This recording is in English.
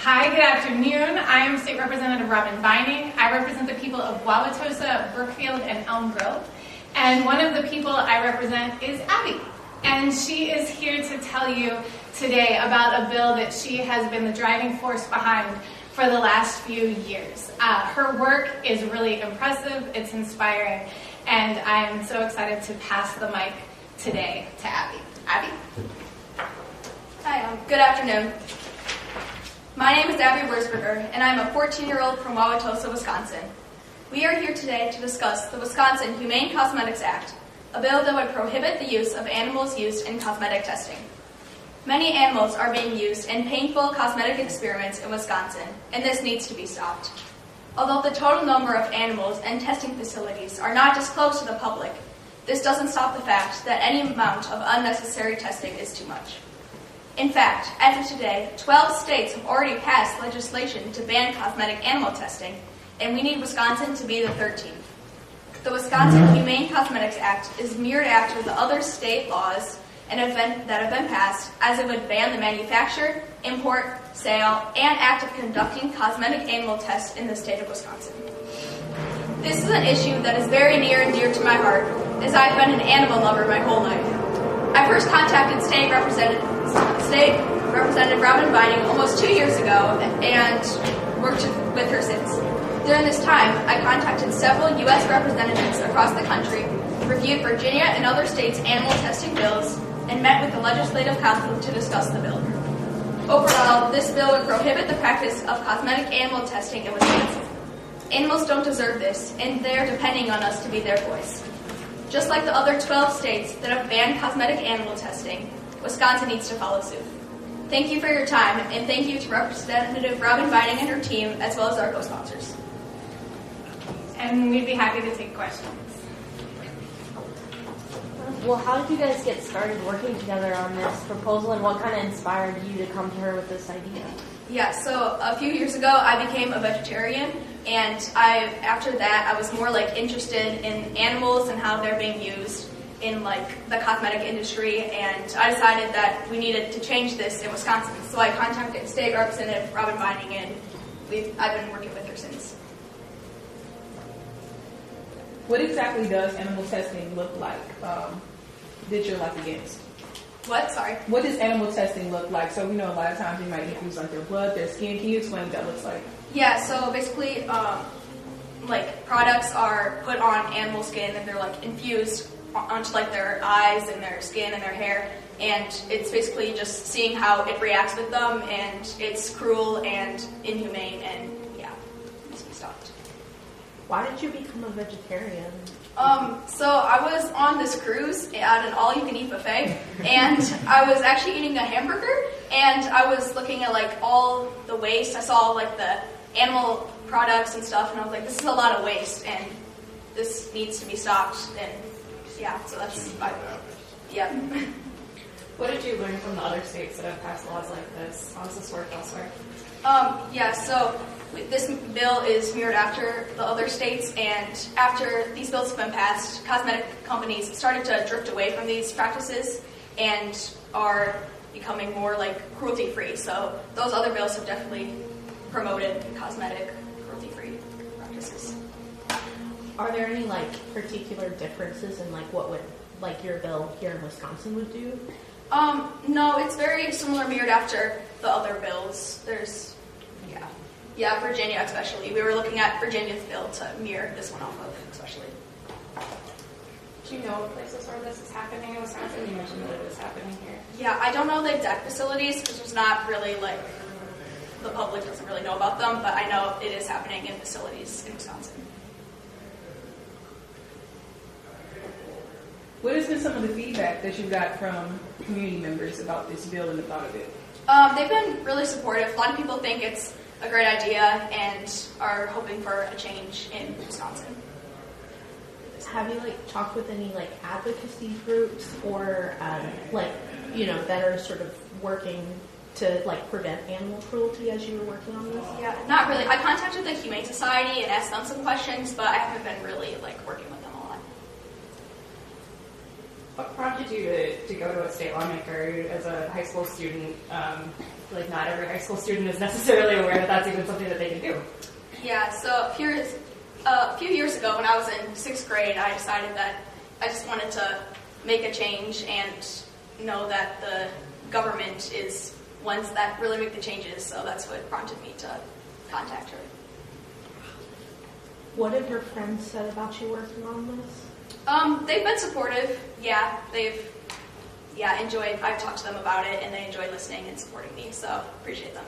Hi, good afternoon. I am State Representative Robyn Vining. I represent the people of Wauwatosa, Brookfield, and Elm Grove. And one of the people I represent is Abby. And she is here to tell you today about a bill that she has been the driving force behind for the last few years. Her work is really impressive, it's inspiring, and I am so excited to pass the mic today to Abby. Abby? Hi, good afternoon. My name is Abby Wurzburger, and I'm a 14-year-old from Wauwatosa, Wisconsin. We are here today to discuss the Wisconsin Humane Cosmetics Act, a bill that would prohibit the use of animals used in cosmetic testing. Many animals are being used in painful cosmetic experiments in Wisconsin, and this needs to be stopped. Although the total number of animals and testing facilities are not disclosed to the public, this doesn't stop the fact that any amount of unnecessary testing is too much. In fact, as of today, 12 states have already passed legislation to ban cosmetic animal testing, and we need Wisconsin to be the 13th. The Wisconsin Humane Cosmetics Act is mirrored after the other state laws that have been passed, as it would ban the manufacture, import, sale, and act of conducting cosmetic animal tests in the state of Wisconsin. This is an issue that is very near and dear to my heart, as I've been an animal lover my whole life. I first contacted State Representative Robyn Vining almost 2 years ago and worked with her since. During this time, I contacted several U.S. representatives across the country, reviewed Virginia and other states' animal testing bills, and met with the Legislative Council to discuss the bill. Overall, this bill would prohibit the practice of cosmetic animal testing in Wisconsin. Animals don't deserve this, and they are depending on us to be their voice. Just like the other 12 states that have banned cosmetic animal testing, Wisconsin needs to follow suit. Thank you for your time, and thank you to Representative Robyn Vining and her team, as well as our co-sponsors. And we'd be happy to take questions. Well, how did you guys get started working together on this proposal, and what kind of inspired you to come to her with this idea? Yeah, so a few years ago, I became a vegetarian, and after that, I was more interested in animals and how they're being used in the cosmetic industry, and I decided that we needed to change this in Wisconsin. So I contacted State Representative Robyn Vining, and I've been working with her since. What exactly does animal testing look like that you're against? What? Sorry? What does animal testing look like? So, a lot of times you might use their blood, their skin. Can you explain what that looks like? Yeah, so basically, products are put on animal skin and they're infused onto their eyes and their skin and their hair, and it's basically just seeing how it reacts with them, and it's cruel and inhumane, and yeah, it needs to be stopped. Why did you become a vegetarian? So I was on this cruise at an all-you-can-eat buffet, and I was actually eating a hamburger, and I was looking at all the waste. I saw the animal products and stuff, and I was like, this is a lot of waste, and this needs to be stopped. And yeah, so that's yeah. What did you learn from the other states that have passed laws like this? How does this work elsewhere? Yeah, so this bill is mirrored after the other states, and after these bills have been passed, cosmetic companies started to drift away from these practices and are becoming more cruelty-free. So those other bills have definitely promoted cosmetic cruelty-free practices. Are there any particular differences in what would your bill here in Wisconsin would do? No, it's very similar, mirrored after the other bills. There's, yeah, Virginia especially. We were looking at Virginia's bill to mirror this one off of, especially. Do you know of places where this is happening in Wisconsin? You mentioned that it was happening here. Yeah, I don't know the exact facilities because there's not really the public doesn't really know about them, but I know it is happening in facilities in Wisconsin. What has been some of the feedback that you got from community members about this bill and the thought of it? They've been really supportive. A lot of people think it's a great idea and are hoping for a change in Wisconsin. Have you talked with any advocacy groups or that are sort of working to prevent animal cruelty as you were working on this? Yeah, not really. I contacted the Humane Society and asked them some questions, but I haven't been really working with them a lot. What prompted you to go to a state lawmaker as a high school student? Like, not every high school student is necessarily aware that that's even something that they can do. Yeah, so a few years ago when I was in 6th grade, I decided that I just wanted to make a change and know that the government is ones that really make the changes, so that's what prompted me to contact her. What have your friends said about you working on this? They've been supportive. Yeah, enjoyed. I've talked to them about it, and they enjoy listening and supporting me. So appreciate them.